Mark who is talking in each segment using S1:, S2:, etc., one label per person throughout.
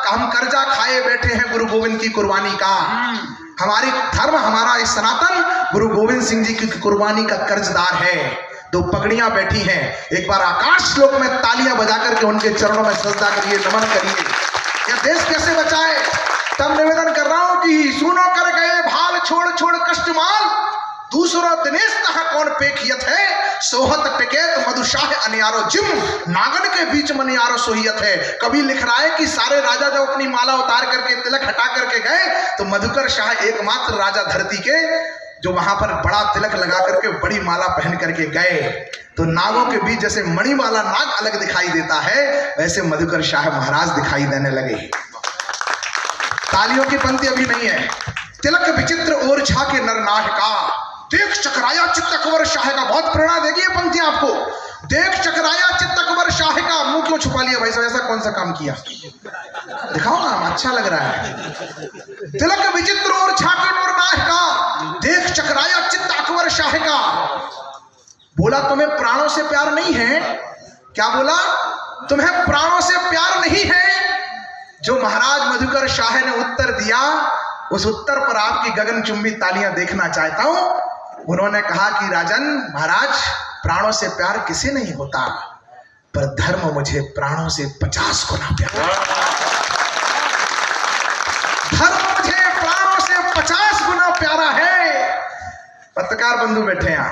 S1: हम कर्जा खाए बैठे हैं गुरु गोविंद की कुर्बानी का। हमारी धर्म, हमारा इस सनातन गुरु गोविंद सिंह जी की कुर्बानी का कर्जदार है। दो पगड़ियां बैठी हैं, एक बार आकाश लोक में तालियां बजा करके उनके चरणों में सजदा करिए, नमन करिए। यह देश कैसे बचाए? तब निवेदन कर रहा हूं कि सुनो कर गए भाल छोड़ छोड़ कष्ट माल, दूसरो दिनेश तहा कौन पेखियत है, सोहत टिकेत मधुशाह अनियारो जिम, नागन के बीच मनियारो सोहियत है। कभी लिख रहा है कि सारे राजा जब अपनी माला उतार करके तिलक हटा करके गए तो मधुकर शाह एकमात्र राजा धरती के जो वहां पर बड़ा तिलक लगा करके बड़ी माला पहन करके गए। तो नागों के बीच जैसे मणि वाला नाग अलग दिखाई देता है, वैसे मधुकर शाह महाराज दिखाई देने लगे। तालियों की पंक्ति अभी नहीं है। तिलक विचित्र और झाके नरनाह का, देख चकराया चित्त अकबर शाह का। बहुत प्रेरणा देगी ये पंक्ति आपको। देख चकराया चित्त अकबर शाह का। मुंह क्यों छुपा लिया भाई साहब? ऐसा कौन सा काम किया? दिखाओ ना, अच्छा लग रहा है। तिलक विचित्र और झाके नरनाह का, देख चकराया चित्त अकबर शाह का। बोला तुम्हें प्राणों से प्यार नहीं है? क्या बोला? तुम्हें प्राणों से प्यार नहीं है? जो महाराज मधुकर शाह ने उत्तर दिया, उस उत्तर पर आपकी गगनचुंबी तालियां देखना चाहता हूं। उन्होंने कहा कि राजन महाराज, प्राणों से प्यार किसे नहीं होता, पर धर्म मुझे प्राणों से 50 गुना प्यारा। धर्म मुझे प्राणों से 50 गुना प्यारा है। पत्रकार बंधु बैठे हैं,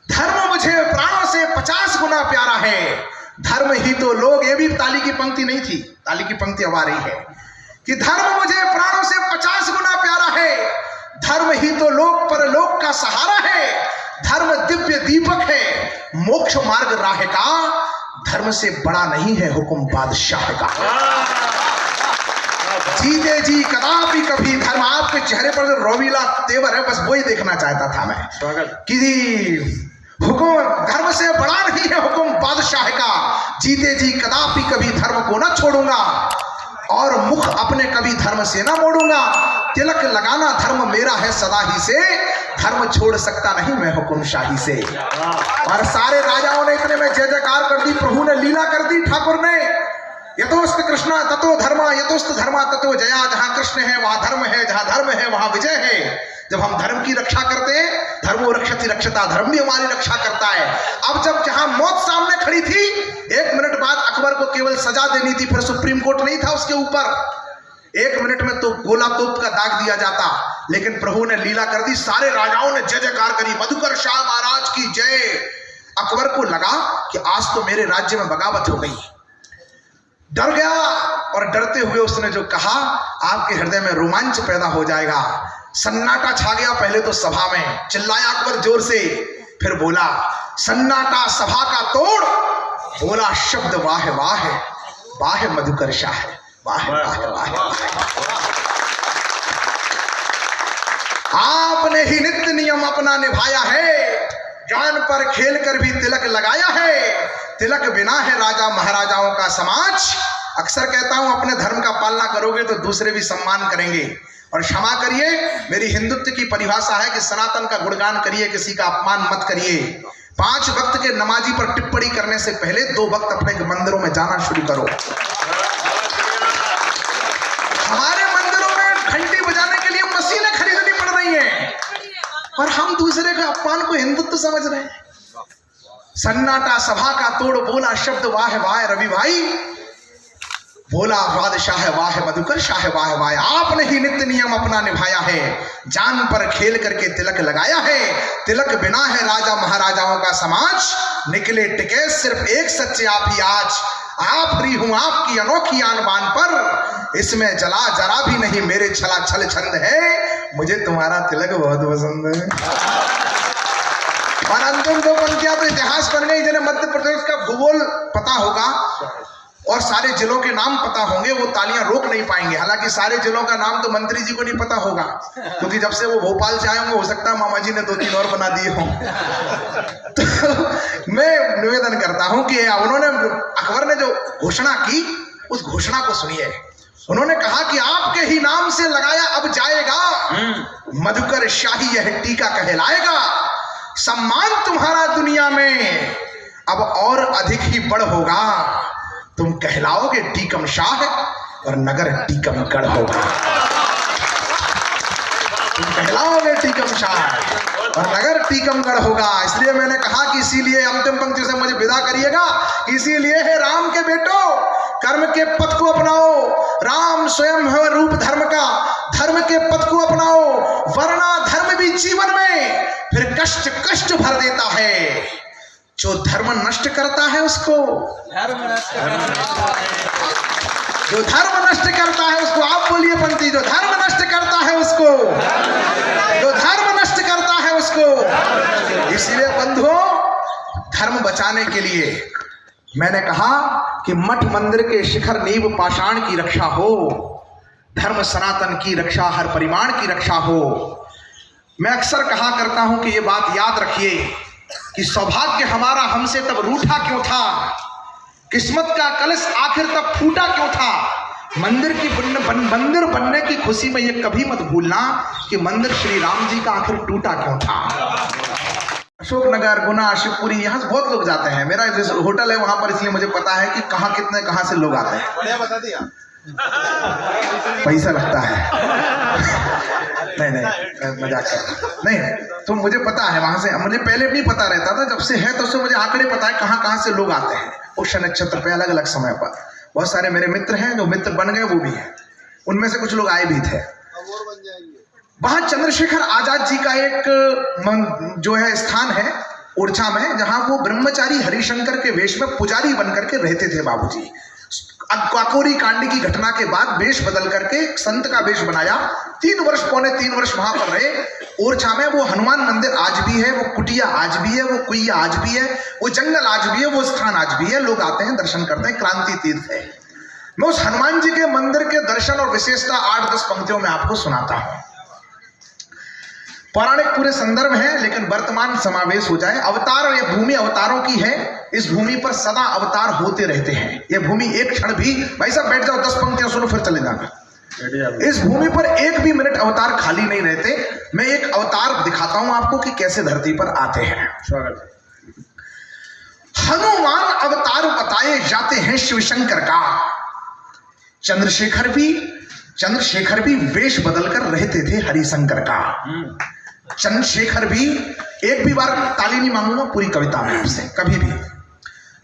S1: धर्म मुझे प्राणों से 50 गुना प्यारा है। धर्म ही तो लोग, ये भी ताली की पंक्ति नहीं थी, ताली की पंक्ति अब आ रही है कि धर्म मुझे प्राणों से 50 गुना प्यारा है। धर्म ही तो लोक परलोक का सहारा है। धर्म दिव्य दीपक है, मोक्ष मार्ग राह का। धर्म से बड़ा नहीं है हुक्म बादशाह का। जीते जी कदापि कभी धर्म। आपके चेहरे पर जो रोवीला तेवर है, बस वही देखना चाहता था मैं कि हुक्म धर्म से बड़ा नहीं है हुक्म बादशाह का। जीते जी कदापि कभी धर्म को न छोड़ूंगा और मुख अपने कभी धर्म से ना मोड़ूंगा। तिलक लगाना धर्म मेरा है सदा ही से, धर्म छोड़ सकता नहीं मैं हुक्म शाही से। और सारे राजाओं ने इतने में जय जयकार कर दी, प्रभु ने लीला कर दी, ठाकुर ने। यतोस्त कृष्णा ततो धर्मा, यतोस्त धर्मा ततो जया। जहां कृष्ण है वहां धर्म है, जहां धर्म है वहां विजय है। जब हम धर्म की रक्षा करते हैं, धर्मो रक्षति रक्षता, धर्म भी हमारी रक्षा करता है। अब जब जहां मौत सामने खड़ी थी, 1 मिनट बाद अकबर को केवल सजा देनी थी, फिर सुप्रीम कोर्ट नहीं था उसके ऊपर। 1 मिनट में तो गोला तोप का दाग दिया जाता, लेकिन प्रभु ने लीला कर दी। सारे राजाओं ने जय जयकार करी, मधुकर शाह महाराज की जय। अकबर को लगा कि आज तो मेरे राज्य में बगावत हो गई, डर गया। और डरते हुए उसने जो कहा, आपके हृदय में रोमांच पैदा हो जाएगा। सन्नाटा छा गया। पहले तो सभा में चिल्लाया अकबर जोर से, फिर बोला सन्नाटा सभा का तोड़, बोला शब्द वाह वाह वाह मधुकर शाह, वाह वाह वाह। आपने ही नित्य नियम अपना निभाया है, जान पर खेल कर भी तिलक लगाया है। तिलक बिना है राजा महाराजाओं का समाज। अक्सर कहता हूं, अपने धर्म का पालना करोगे तो दूसरे भी सम्मान करेंगे। और क्षमा करिए, मेरी हिंदुत्व की परिभाषा है कि सनातन का गुणगान करिए, किसी का अपमान मत करिए। 5 वक्त के नमाजी पर टिप्पणी करने से पहले 2 वक्त अपने मंदिरों में जाना शुरू करो। हमारे मंदिरों में घंटी बजाने के लिए मशीनें खरीदनी पड़ रही हैं, और हम दूसरे का अपमान को हिंदुत्व समझ रहे हैं। सन्नाटा सभा का तोड़, बोला शब्द वाह वाह रवि भाई, बोला बादशाह वाह मधुकर शाह वाह वाह। आपने ही नित्य नियम अपना निभाया है, जान पर खेल करके तिलक लगाया है। तिलक बिना है राजा महाराजाओं का समाज, निकले टिके सिर्फ एक सच्चे आप ही आज। आप ही हूं आपकी अनोखी आन बान पर, इसमें जला जरा भी नहीं मेरे छला छल छंद है। मुझे तुम्हारा तिलक बहुत पसंद है। और अंतिम 2 पंक्तियां तो इतिहास बन गई। जिन्हें मध्य प्रदेश का भूगोल पता होगा और सारे जिलों के नाम पता होंगे, वो तालियां रोक नहीं पाएंगे। हालांकि सारे जिलों का नाम तो मंत्री जी को नहीं पता होगा, क्योंकि जब से वो भोपाल से आए होंगे, हो सकता है मामा जी ने 2-3 और बना दिए हों। तो मैं निवेदन करता हूं कि उन्होंने, अकबर ने जो घोषणा की, उस घोषणा को सुनिए। उन्होंने कहा कि आपके ही नाम से लगाया अब जाएगा, मधुकर शाही यह टीका कहलाएगा। सम्मान तुम्हारा दुनिया में अब और अधिक ही बड़ होगा, तुम कहलाओगे टीकम शाह। और नगर टीकमगढ़ होगा। तुम कहलाओगे टीकमशाह और नगर टीकमगढ़ होगा। इसलिए मैंने कहा कि इसीलिए अंतिम पंक्ति से मुझे विदा करिएगा। इसीलिए है राम के बेटो कर्म के पथ को अपनाओ, राम स्वयं है रूप धर्म का, धर्म के पथ को अपनाओ, वरना धर्म भी जीवन में फिर कष्ट कष्ट भर देता है। जो धर्म नष्ट करता है उसको जो धर्म नष्ट करता है उसको, आप बोलिए पंक्ति, जो धर्म नष्ट करता है उसको, जो धर्म नष्ट करता है उसको। इसलिए बंधुओं, धर्म बचाने के लिए मैंने कहा कि मठ मंदिर के शिखर नींव पाषाण की रक्षा हो, धर्म सनातन की रक्षा, हर परिमाण की रक्षा हो। मैं अक्सर कहा करता हूं कि ये बात याद रखिए कि सौभाग्य हमारा हमसे तब रूठा क्यों था, किस्मत का कलश आखिर तब फूटा क्यों था। मंदिर बनने की खुशी में ये कभी मत भूलना कि मंदिर श्री राम जी का आखिर टूटा क्यों था। अशोकनगर, गुना, शिवपुरी, यहाँ से बहुत लोग जाते हैं। मेरा जो होटल है वहां पर, इसलिए मुझे पता है कि कहाँ से लोग आते हैं। बता दिया पैसा लगता है। नहीं मजाक कर नहीं, तो मुझे पता है वहां से, मुझे पहले भी पता रहता था, जब से है तो उससे मुझे आंकड़े पता है कहाँ से लोग आते हैं उस नक्षत्र पे अलग अलग समय पर। बहुत सारे मेरे मित्र हैं, जो मित्र बन गए वो भी हैं, उनमें से कुछ लोग आए भी थे। वहां चंद्रशेखर आजाद जी का एक जो है स्थान है ओरछा में, जहां वो ब्रह्मचारी हरिशंकर के वेश में पुजारी बनकर के रहते थे बाबूजी। काकोरी कांड की घटना के बाद वेश बदल करके संत का वेश बनाया। 3 3 वर्ष वहां पर रहे। ओरछा में वो हनुमान मंदिर आज भी है, वो कुटिया आज भी है, वो कुइया आज भी है, वो जंगल आज भी है, वो स्थान आज भी है। लोग आते हैं, दर्शन करते हैं, क्रांति तीर्थ है। मैं उस हनुमान जी के मंदिर के दर्शन और विशेषता 8-10 पंक्तियों में आपको सुनाता हूं। पौराणिक पूरे संदर्भ है, लेकिन वर्तमान समावेश हो जाए। अवतार, ये भूमि अवतारों की है। इस भूमि पर सदा अवतार होते रहते हैं। ये भूमि एक क्षण भी, भाई साहब बैठ जाओ, 10 पंक्तियां सुनो फिर चले जाना। इस भूमि पर एक भी मिनट अवतार खाली नहीं रहते। मैं एक अवतार दिखाता हूं आपको कि कैसे धरती पर आते हैं। हनुमान अवतार बताए जाते हैं शिवशंकर का। चंद्रशेखर भी वेश बदलकर रहते थे हरिशंकर का। चंद्रशेखर भी, एक भी बार ताली नहीं मांगूंगा पूरी कविता में आपसे कभी भी।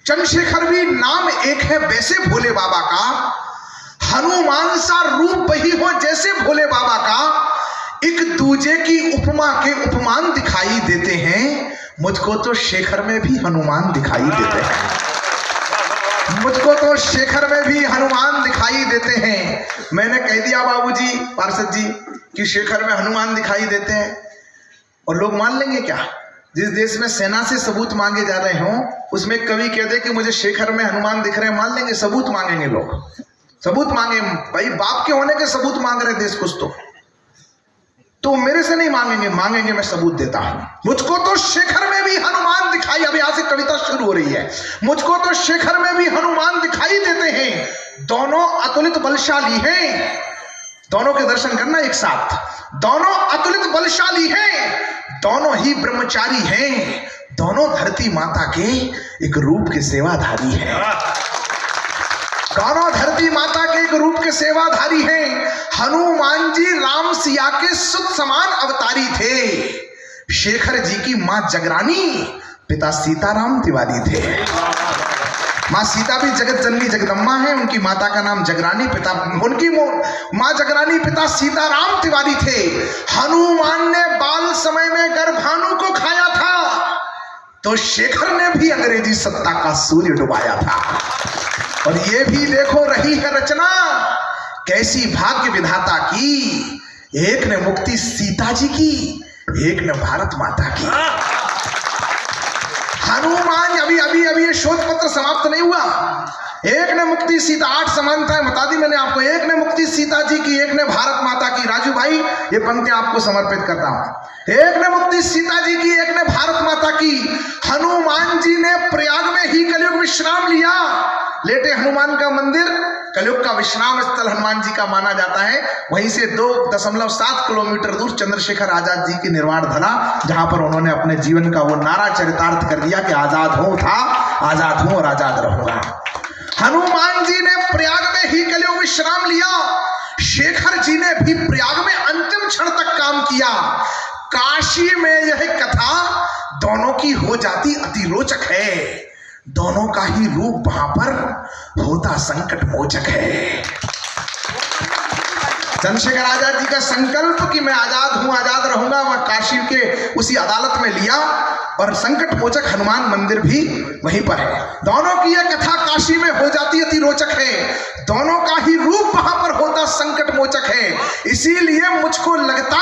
S1: चंद्रशेखर भी नाम एक है वैसे भोले बाबा का, हनुमान सा रूप वही हो जैसे भोले बाबा का। एक दूजे की उपमा के उपमान दिखाई देते हैं, मुझको तो शेखर में भी हनुमान दिखाई देते हैं। मुझको तो शेखर में भी हनुमान दिखाई देते हैं। मैंने कह दिया बाबूजी, पार्षद जी, कि शेखर में हनुमान दिखाई देते हैं, और लोग मान लेंगे क्या? जिस देश में सेना से सबूत मांगे जा रहे हों, उसमें कवि कह दे कि मुझे शेखर में हनुमान दिख रहे हैं, मान लेंगे? सबूत मांगेंगे लोग, सबूत मांगे। भाई बाप के होने के सबूत मांग रहे देश कुछ तो मेरे से नहीं मांगेंगे, मैं सबूत देता हूं। मुझको तो शेखर में भी हनुमान दिखाई, अभी यहां से कविता शुरू हो रही है। मुझको तो शेखर में भी हनुमान दिखाई देते हैं, दोनों अतुलित बलशाली हैं। दोनों के दर्शन करना एक साथ। दोनों अतुलित बलशाली हैं, दोनों ही ब्रह्मचारी हैं, दोनों धरती माता के एक रूप के सेवाधारी हैं। दोनों धरती माता के एक रूप के सेवाधारी हैं। हनुमान जी राम सिया के सुत समान अवतारी थे। शेखर जी की मां जगरानी, पिता सीताराम तिवारी थे। मां सीता भी जगत जननी जगदम्बा है, उनकी माता का नाम जगरानी, पिता उनकी मां जगरानी, पिता सीताराम तिवारी थे। हनुमान ने बाल समय में गर्भानु को खाया था, तो शेखर ने भी अंग्रेजी सत्ता का सूर्य डुबाया था। और ये भी देखो रही है रचना कैसी भाग्य विधाता की। एक ने मुक्ति सीता जी की, एक ने भारत माता की। हनुमान, अभी ये शोध पत्र समाप्त नहीं हुआ। एक ने मुक्ति सीता, 8 समानताएं बता दी मैंने आपको। एक ने मुक्ति सीता जी की, एक ने भारत माता की। राजू भाई, ये पंक्तियां आपको समर्पित करता हूं। एक ने मुक्ति सीता जी की, एक ने भारत माता की। हनुमान जी ने प्रयाग में ही कलयुग विश्राम लिया। लेटे हनुमान का मंदिर कलयुग का विश्राम स्थल हनुमान जी का माना जाता है। वहीं से 2.7 किलोमीटर दूर चंद्रशेखर आजाद जी की निर्वाण धरा, जहां पर उन्होंने अपने जीवन का वो नारा चरितार्थ कर दिया कि आजाद हूं था, आजाद हूं और आजाद रहूंगा। हनुमान जी ने प्रयाग में ही कलयुग विश्राम लिया, शेखर जी ने भी प्रयाग में अंतिम क्षण तक काम किया। काशी में यह कथा दोनों की हो जाती अति रोचक है, दोनों का ही रूप वहां पर होता संकट मोचक है। चंद्रशेखर आजाद जी का संकल्प कि मैं आजाद हूं, आजाद रहूंगा, वह काशी के उसी अदालत में लिया और संकट मोचक हनुमान मंदिर भी वहीं पर है। दोनों की यह कथा काशी में हो जाती अति रोचक है, दोनों का ही रूप वहां पर होता संकट मोचक है। इसीलिए मुझको लगता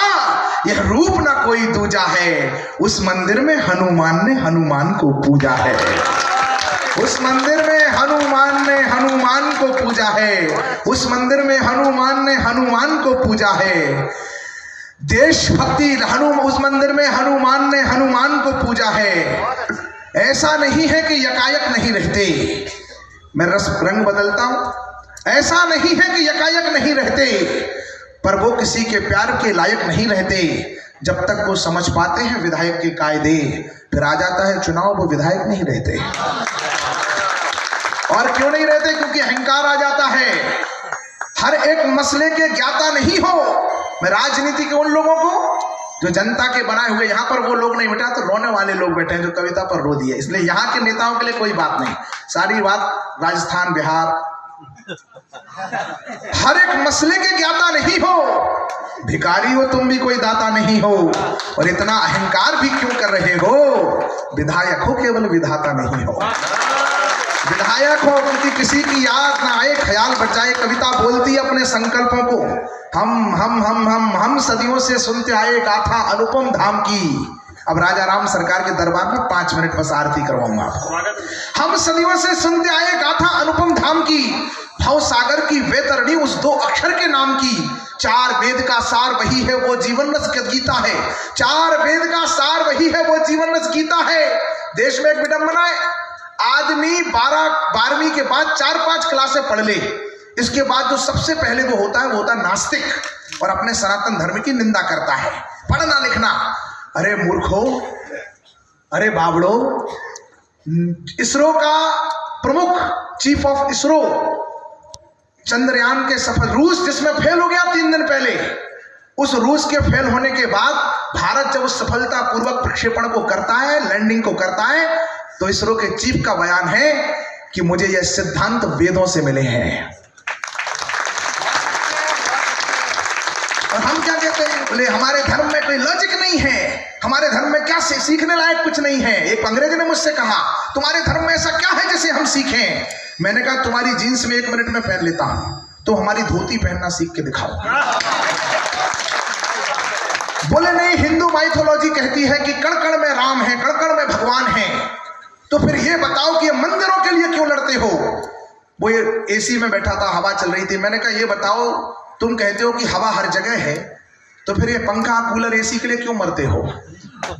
S1: यह रूप ना कोई दूजा है, उस मंदिर में हनुमान ने हनुमान को पूजा है, उस मंदिर में हनुमान ने हनुमान को पूजा है, उस मंदिर में हनुमान ने हनुमान को पूजा है। देशभक्ति उस मंदिर में हनुमान ने हनुमान को पूजा है। ऐसा नहीं है कि यकायक नहीं रहते, मैं रंग बदलता हूं, ऐसा नहीं है कि यकायक नहीं रहते, पर वो किसी के प्यार के लायक नहीं रहते। जब तक वो समझ पाते हैं विधायक के कायदे, फिर आ जाता है चुनाव, वो विधायक नहीं रहते। और क्यों नहीं रहते? क्योंकि अहंकार आ जाता है। हर एक मसले के ज्ञाता नहीं हो। मैं राजनीति के उन लोगों को जो जनता के बनाए हुए, यहां पर वो लोग नहीं बैठा तो रोने वाले लोग बैठे हैं जो कविता पर रो दिए, इसलिए यहां के नेताओं के लिए कोई बात नहीं, सारी बात राजस्थान बिहार। हर एक मसले के ज्ञाता नहीं हो, भिखारी हो तुम भी, कोई दाता नहीं हो। और इतना अहंकार भी क्यों कर रहे हो? विधायक हो, केवल विधाता नहीं हो। विधायक हो क्योंकि किसी की याद ना आए, ख्याल बचाए। कविता बोलती है अपने संकल्पों को, हम सदियों से सुनते आए गाथा अनुपम धाम की। अब राजा राम सरकार के दरबार में 5 मिनट बस आरती करवाऊंगा आपको। हम सदियों से सुनते आए गाथा अनुपम धाम की, भव सागर की वैतरणी उस 2 अक्षर के नाम की। 4 वेद का सार वही है, वो जीवन रस गीता है। 4 वेद का सार वही है, वो जीवन रस गीता है। देश में एक विडंबना है, आदमी 12वीं के बाद 4-5 क्लासें पढ़ ले, इसके बाद जो सबसे पहले वो होता है, वो होता है नास्तिक और अपने सनातन धर्म की निंदा करता है। पढ़ना लिखना, अरे मूर्खो, अरे बावड़ो, इसरो का प्रमुख चीफ ऑफ इसरो चंद्रयान के सफल, रूस जिसमें फेल हो गया 3 दिन पहले, उस रूस के फेल होने के बाद भारत जब उस सफलता पूर्वक प्रक्षेपण को करता है, लैंडिंग को करता है, तो इसरो के चीफ का बयान है कि मुझे यह सिद्धांत वेदों से मिले हैं। और हम क्या कहते हैं? बोले हमारे धर्म में कोई लॉजिक नहीं है, हमारे धर्म में क्या सीखने लायक कुछ नहीं है। एक अंग्रेज ने मुझसे कहा, तुम्हारे धर्म में ऐसा क्या है जिसे हम सीखें? मैंने कहा तुम्हारी जीन्स में 1 मिनट में पहन लेता हूं, तो हमारी धोती पहनना सीख के दिखाओ। बोले नहीं, हिंदू माइथोलॉजी कहती है कि कण कण में राम है, कण कण में भगवान है। तो फिर ये बताओ कि ये मंदिरों के लिए क्यों लड़ते हो? वो ये एसी में बैठा था, हवा चल रही थी। मैंने कहा ये बताओ, तुम कहते हो कि हवा हर जगह है, तो फिर ये पंखा कूलर एसी के लिए क्यों मरते हो?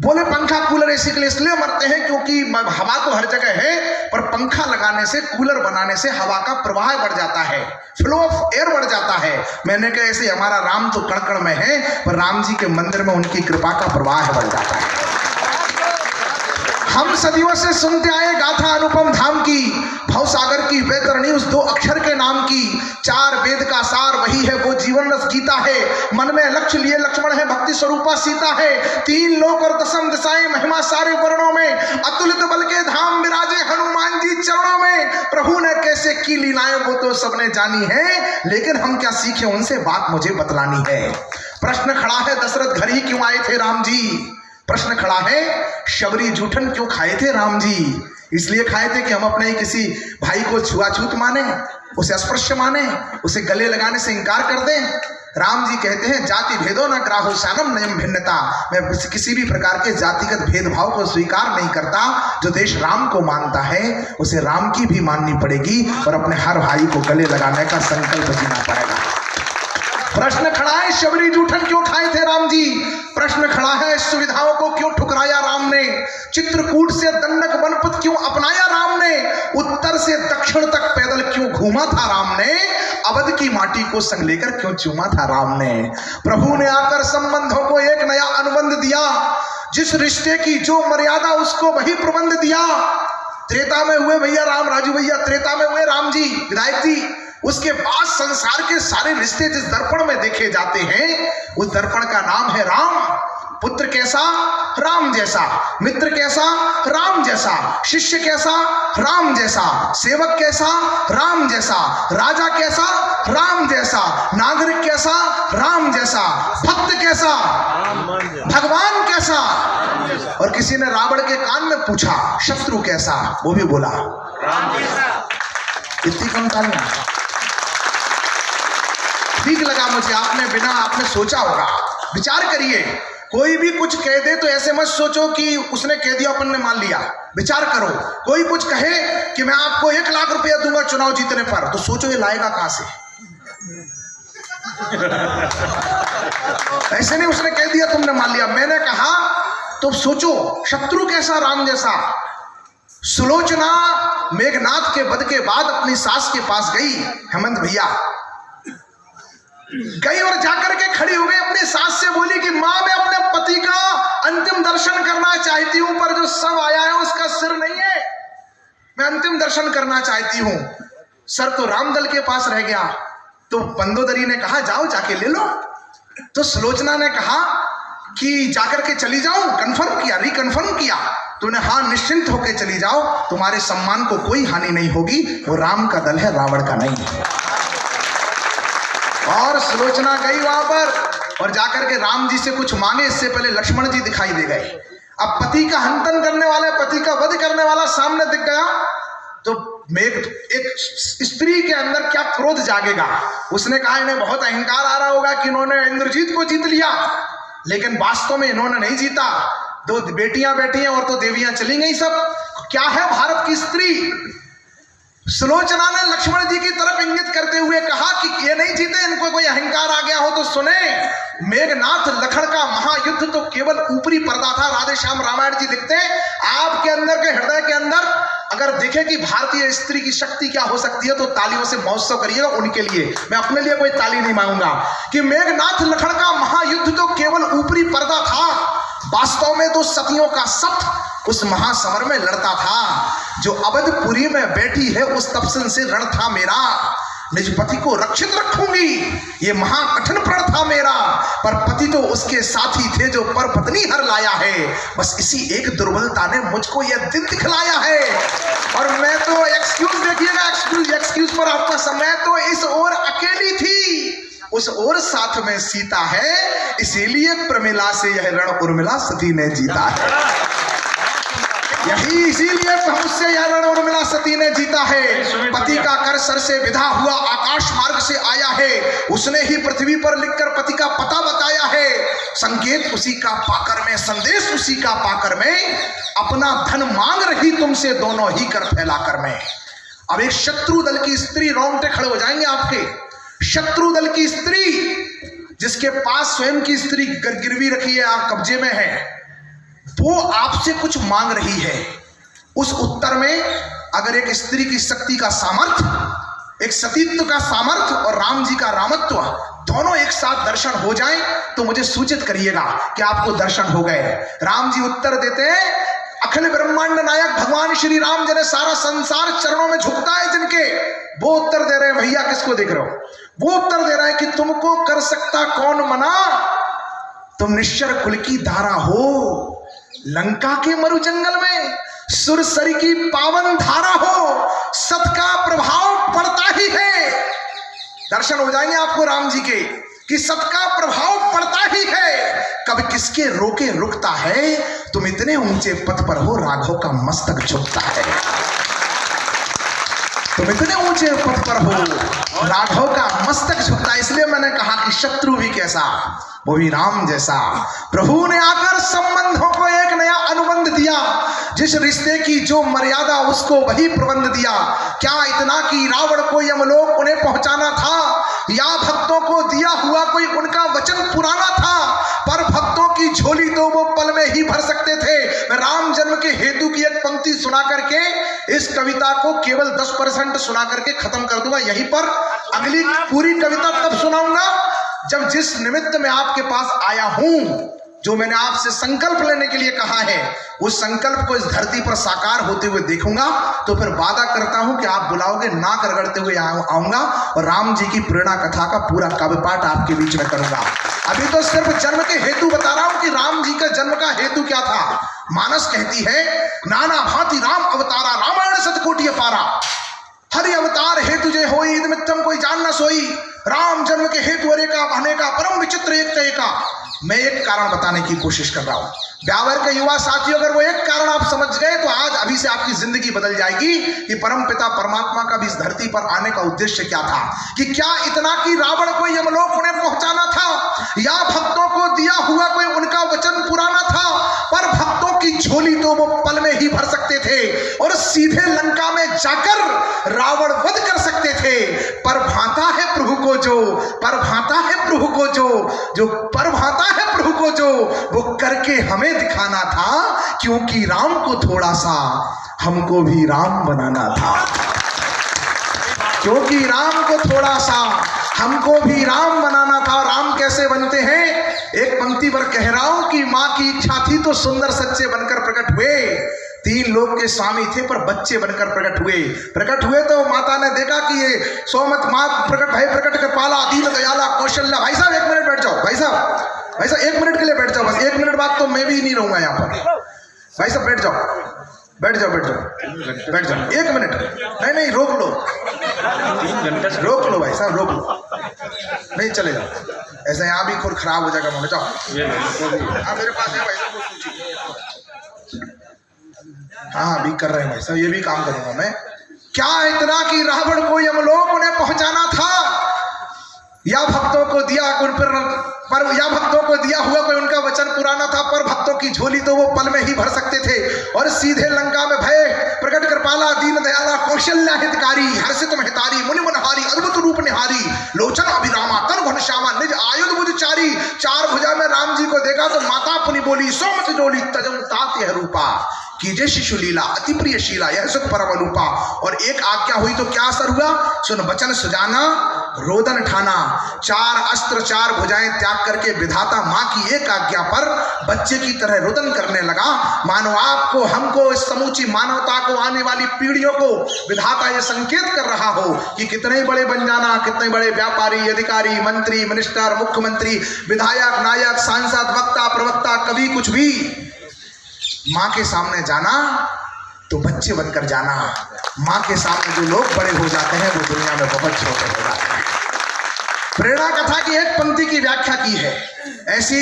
S1: बोले पंखा कूलर एसी के लिए इसलिए मरते हैं क्योंकि हवा तो हर जगह है, पर पंखा लगाने से, कूलर बनाने से हवा का प्रवाह बढ़ जाता है, फ्लो ऑफ एयर बढ़ जाता है। मैंने कहा ऐसे हमारा राम तो कण कण में है, पर राम जी के मंदिर में उनकी कृपा का प्रवाह बढ़ जाता है। हम सदियों से सुनते आए गाथा अनुपम धाम की, भव सागर की वैतरणी उस 2 अक्षर के नाम की। 4 वेद का सार वही है, वो जीवन रस गीता है। मन में लक्ष्य लिए लक्ष्मण है, भक्ति स्वरूपा सीता है। 3 लोक और 10 दिशाएं, महिमा सारे वर्णों में, अतुलित बल के धाम विराजे हनुमान जी चरणों में। प्रभु ने कैसे की लीलाएं वो तो सबने जानी है, लेकिन हम क्या सीखे उनसे, बात मुझे बतलानी है। प्रश्न खड़ा है, दशरथ घर ही क्यों आए थे राम जी? प्रश्न खड़ा है, शबरी जूठन क्यों खाए थे राम जी? इसलिए खाए थे कि हम अपने किसी भाई को छुआछूत माने, उसे अस्पृश्य माने, उसे गले लगाने से इंकार कर दें। राम जी कहते हैं, जाति भेदो न ग्राहो शानम नयम भिन्नता। मैं किसी भी प्रकार के जातिगत भेदभाव को स्वीकार नहीं करता। जो देश राम को मानता है उसे राम की भी माननी पड़ेगी और अपने हर भाई को गले लगाने का संकल्प जीना पड़ेगा। प्रश्न खड़ा है, शबरी जूठन क्यों खाए थे राम जी? प्रश्न खड़ा है, सुविधाओं को क्यों ठुकराया राम ने? चित्रकूट से दंडक बनपत क्यों अपनाया राम ने? उत्तर से दक्षिण तक पैदल क्यों घूमा था राम ने? अवध की माटी को संग लेकर क्यों चूमा था राम ने? प्रभु ने आकर संबंधों को एक नया अनुबंध दिया, जिस रिश्ते की जो मर्यादा उसको वही प्रबंध दिया। त्रेता में हुए भैया राम, राजू भैया, त्रेता में हुए राम जी, विधायक जी। उसके बाद संसार के सारे रिश्ते जिस दर्पण में देखे जाते हैं, उस दर्पण का नाम है राम। पुत्र कैसा? राम जैसा। मित्र कैसा? राम जैसा। शिष्य कैसा? राम जैसा। सेवक कैसा? राम जैसा। राजा कैसा? राम जैसा। नागरिक कैसा? राम जैसा। भक्त कैसा? भगवान कैसा? और किसी ने रावण के कान में पूछा शत्रु कैसा, वो भी बोला राम जैसा। इतनी कम तालियां। ठीक लगा मुझे, आपने सोचा होगा। विचार करिए, कोई भी कुछ कह दे तो ऐसे मत सोचो कि उसने कह दिया अपन ने मान लिया। विचार करो, कोई कुछ कहे कि मैं आपको 1 लाख रुपया दूंगा चुनाव जीतने पर, तो सोचो ये लाएगा कहां से। ऐसे नहीं उसने कह दिया तुमने मान लिया, मैंने कहा तो सोचो शत्रु कैसा, राम जैसा। सुलोचना मेघनाथ के वध के बाद अपनी सास के पास गई, हेमंत भैया गई और जाकर के खड़ी हो गई, अपनी सास से बोली कि मां मैं अपने पति का अंतिम दर्शन करना चाहती हूं, पर जो सब आया है उसका सिर नहीं है, मैं अंतिम दर्शन करना चाहती हूं। सर तो रामदल के पास रह गया। तो मंदोदरी ने कहा जाओ जाके ले लो। तो सुलोचना ने कहा कि जाकर के चली जाऊं, कंफर्म किया, रिकन्फर्म किया। तूने हाँ निश्चिंत होकर चली जाओ, तुम्हारे सम्मान को कोई हानि नहीं होगी, वो राम का दल है, रावण का नहीं है। और सुलोचना गई वहां पर और जाकर के राम जी से कुछ मांगे, इससे पहले लक्ष्मण जी दिखाई दे गए। अब पति का हंतन करने वाले, पति का वध करने वाला सामने दिख गया तो एक स्त्री के अंदर क्या क्रोध जागेगा। उसने कहा इन्हें बहुत अहंकार आ रहा होगा कि इन्होंने इंद्रजीत को जीत लिया, लेकिन वास्तव में इन्होंने नहीं जीता। 2 बेटियां बैठी हैं और तो देवियां चली गई सब। क्या है भारत की स्त्री? सुलोचना ने लक्ष्मण जी की तरफ इंगित करते हुए कहा कि ये नहीं जीते, इनको कोई अहंकार आ गया हो तो सुने। मेघनाथ लखन का महायुद्ध तो केवल ऊपरी पर्दा था। राधे श्याम रामायण जी लिखते हैं आपके अंदर के हृदय के अंदर अगर देखे कि भारतीय स्त्री की शक्ति क्या हो सकती है तो तालियों से महोत्सव करिएगा उनके लिए। मैं अपने लिए कोई ताली नहीं मांगूंगा। कि मेघनाथ लखन का महायुद्ध तो केवल ऊपरी पर्दा था, वास्तव में तो सतियों का सत उस महासमर में लड़ता था। जो अवधपुरी में बैठी है उस तपसन से रण था मेरा, निज पति को रक्षित रखूंगी, ये महाकठिन प्रण था मेरा। पर पति तो उसके साथी थे जो पर पत्नी हर लाया है, बस इसी एक दुर्बलता ने मुझको यह दिन दिखलाया है। और मैं तो एक्सक्यूज देखिएगा, एक्सक्यूज पर आपका समय, तो इस ओर अकेली थी, उस ओर साथ में सीता है, इसीलिए प्रमिला से यह रण उर्मिला सती ने जीता है। यही इसीलिए मुझसे यह रण उर्मिला सती ने जीता है। पति का कर सर से विधा हुआ आकाश मार्ग से आया है, उसने ही पृथ्वी पर लिखकर पति का पता बताया है। संकेत उसी का पाकर में, संदेश उसी का पाकर में, अपना धन मांग रही तुमसे दोनों ही कर फैलाकर में। अब एक शत्रु दल की स्त्री, रोंगटे खड़े हो जाएंगे आपके। शत्रु दल की स्त्री जिसके पास स्वयं की स्त्री गिरवी रखी है, कब्जे में है, वो आपसे कुछ मांग रही है। उस उत्तर में अगर एक स्त्री की शक्ति का सामर्थ्य, एक सतीत्व का सामर्थ्य और राम जी का रामत्व दोनों एक साथ दर्शन हो जाएं तो मुझे सूचित करिएगा कि आपको दर्शन हो गए। राम जी उत्तर देते हैं, अखिल ब्रह्मांड नायक भगवान श्री राम जिन्हें सारा संसार चरणों में झुकता है जिनके, वो उत्तर दे रहे हैं। भैया किसको देख रहे हो? वो उत्तर दे रहा है कि तुमको कर सकता कौन मना, तुम निश्चर कुल की धारा हो, लंका के मरु जंगल में सुरसरी की पावन धारा हो, सत का प्रभाव पड़ता ही है। दर्शन हो जाएंगे आपको राम जी के कि सत का प्रभाव पड़ता ही है। कभी किसके रोके रुकता है, तुम इतने ऊंचे पद पर हो, राघव का मस्तक झुकता है। तुम इतने ऊंचे पद पर हो, राघव का मस्तक झुकता है। इसलिए मैंने कहा कि शत्रु भी कैसा, वो भी राम जैसा। प्रभु ने आकर संबंधों को एक नया अनुबंध दिया, जिस रिश्ते की जो मर्यादा उसको वही प्रबंध दिया। क्या इतना कि रावण को यमलोक उन्हें पहुंचाना था, या भक्तों को दिया हुआ कोई उनका वचन पुराना था, पर भक्तों की झोली तो वो पल में ही भर सकते थे। मैं राम जन्म के हेतु की एक पंक्ति सुना करके इस कविता को केवल 10% सुना करके खत्म कर दूंगा। यहीं पर अगली पूरी कविता तब सुनाऊंगा जब जिस निमित्त में आपके पास आया हूं, जो मैंने आपसे संकल्प लेने के लिए कहा है, उस संकल्प को इस धरती पर साकार होते हुए देखूंगा, तो फिर वादा करता हूं कि आप बुलाओगे, नाक रगड़ते हुए आऊंगा और राम जी की प्रेरणा कथा का पूरा काव्य पाठ आपके बीच में करूंगा। अभी तो सिर्फ जन्म के हेतु बता रहा हूं कि राम जी का जन्म का हेतु क्या था। मानस कहती है, नाना भांति राम अवतारा, रामायण सतकोटि अपारा, हरि अवतार हेतु जे होई, निमित्तम कोई जान न सोई। राम जन्म के हेतु अनेका अनेका, परम विचित्र एक एका। मैं एक कारण बताने की कोशिश कर रहा हूं। ब्यावर के युवा साथियों, अगर वो एक कारण आप समझ गए तो आज अभी से आपकी जिंदगी बदल जाएगी कि परम पिता परमात्मा का भी इस धरती पर आने का उद्देश्य क्या था। कि क्या इतना कि रावण को यमलोक उन्हें पहुंचाना था, या भक्तों को दिया हुआ कोई उनका वचन पुराना था। पर भक्तों की झोली तो वो पल में ही भर सकते थे और सीधे लंका में जाकर रावण वध कर सकते थे। पर भाता है प्रभु को जो, पर भाता है प्रभु को जो पर भाता है प्रभु को जो, वो करके हमें दिखाना था। क्योंकि राम को थोड़ा सा हमको भी राम बनाना था, क्योंकि राम को थोड़ा सा हमको भी राम बनाना था। राम कैसे बनते हैं, एक पंक्ति पर कह रहा हूं कि मां की इच्छा थी तो सुंदर सच्चे बनकर प्रकट हुए। 3 लोग के स्वामी थे पर बच्चे बनकर प्रकट हुए तो माता ने देखा कि ये सोमत मां प्रकट भाई, प्रकट कृपाला, दीन दयाला, कौशल्या। भाई साहब 1 मिनट बैठ जाओ, भाई साहब 1 मिनट के लिए बैठ जाओ, बस 1 मिनट बाद तो मैं भी नहीं रहूंगा यहाँ पर। भाई साहब बैठ जाओ, बैठ जाओ, बैठ जाओ, बैठ जाओ, 1 मिनट। नहीं रोक लो, रोक लो भाई साहब, रोक लो, नहीं चले जाओ, ऐसे यहाँ भी खुद खराब हो जाएगा। मोहन जाओ, हाँ मेरे पास है भाई साहब, हाँ भी कर रहे हैं भाई साहब, ये भी काम करूंगा मैं। क्या इतना कि रावण को यमलोक उन्हें पहुंचाना था, या भक्तों को दिया या भक्तों को दिया हुआ कोई उनका वचन पुराना था। पर भक्तों की झोली तो वो पल में ही भर सकते थे और सीधे लंका में भय प्रकट कृपाला, दीन दयाला, कौशल्या हितकारी, हर्षित महतारी, मुनि मनहारी, अद्भुत रूप निहारी, लोचन अभिरामा, तन घनश्यामा, निज आयुध बुधचारी। 4 भुजा में राम जी को देखा तो माता पुनि बोली, सोमत डोली तजम तात यह रूपा, कीजे शिशु लीला अति प्रिय शीला, यह सुख परम अनुपा। और एक आज्ञा हुई तो क्या असर हुआ, सुन वचन सुजाना, रोदन ठाना। 4 अस्त्र 4 भुजाएं त्याग करके विधाता मां की एक आज्ञा पर बच्चे की तरह रुदन करने लगा। मानो आपको, हमको, इस समूची मानवता को, आने वाली पीढ़ियों को विधाता ये संकेत कर रहा हो कि कितने बड़े बन जाना, कितने बड़े व्यापारी, अधिकारी, मंत्री, मिनिस्टर, मुख्यमंत्री, विधायक, नायक, सांसद, वक्ता, प्रवक्ता, कवि, कुछ भी, मां के सामने जाना तो बच्चे बनकर जाना। मां के सामने जो लोग बड़े हो जाते हैं वो दुनिया में बहुत छोटे हो जाते हैं। प्रेरणा कथा की एक पंक्ति की व्याख्या की है, ऐसी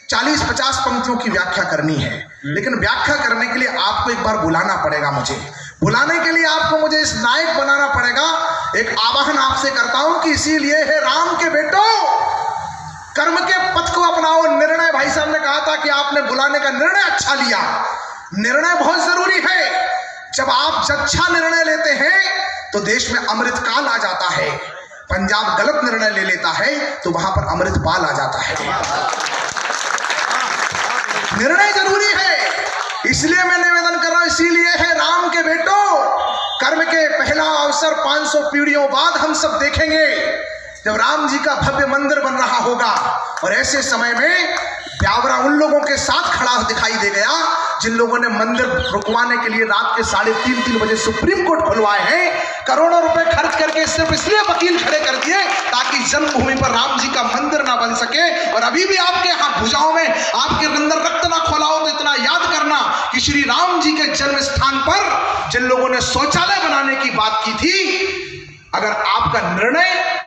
S1: 40-50 पंक्तियों की व्याख्या करनी है, लेकिन व्याख्या करने के लिए आपको एक बार बुलाना पड़ेगा। बुलाने के लिए आपको मुझे इस नायक बनाना पड़ेगा। एक आवाहन आपसे करता हूं कि इसीलिए है राम के बेटो, कर्म के पथ को अपनाओ। निर्णय, भाई साहब ने कहा था कि आपने बुलाने का निर्णय अच्छा लिया। निर्णय बहुत जरूरी है। जब आप अच्छा निर्णय लेते हैं तो देश में अमृत काल आ जाता है। पंजाब गलत निर्णय ले लेता है तो वहां पर अमृत पाल आ जाता है। निर्णय जरूरी है, इसलिए मैं निवेदन कर रहा हूं, इसीलिए है राम के बेटो, कर्म के पहला अवसर 500 पीढ़ियों बाद हम सब देखेंगे जब राम जी का भव्य मंदिर बन रहा होगा। और ऐसे समय में ब्यावरा उन लोगों के साथ खड़ा दिखाई दे गया जिन लोगों ने मंदिर रुकवाने के लिए रात के 3:30 बजे सुप्रीम कोर्ट खुलवाए हैं। करोड़ों रुपए खर्च करके सिर्फ इसलिए वकील खड़े कर दिए ताकि जन्मभूमि पर राम जी का मंदिर ना बन सके। और अभी भी आपके हाथ भुजाओं में, आपके अंदर रक्त ना खोला हो तो इतना याद करना कि श्री राम जी के जन्म स्थान पर जिन लोगों ने शौचालय बनाने की बात की थी, अगर आपका निर्णय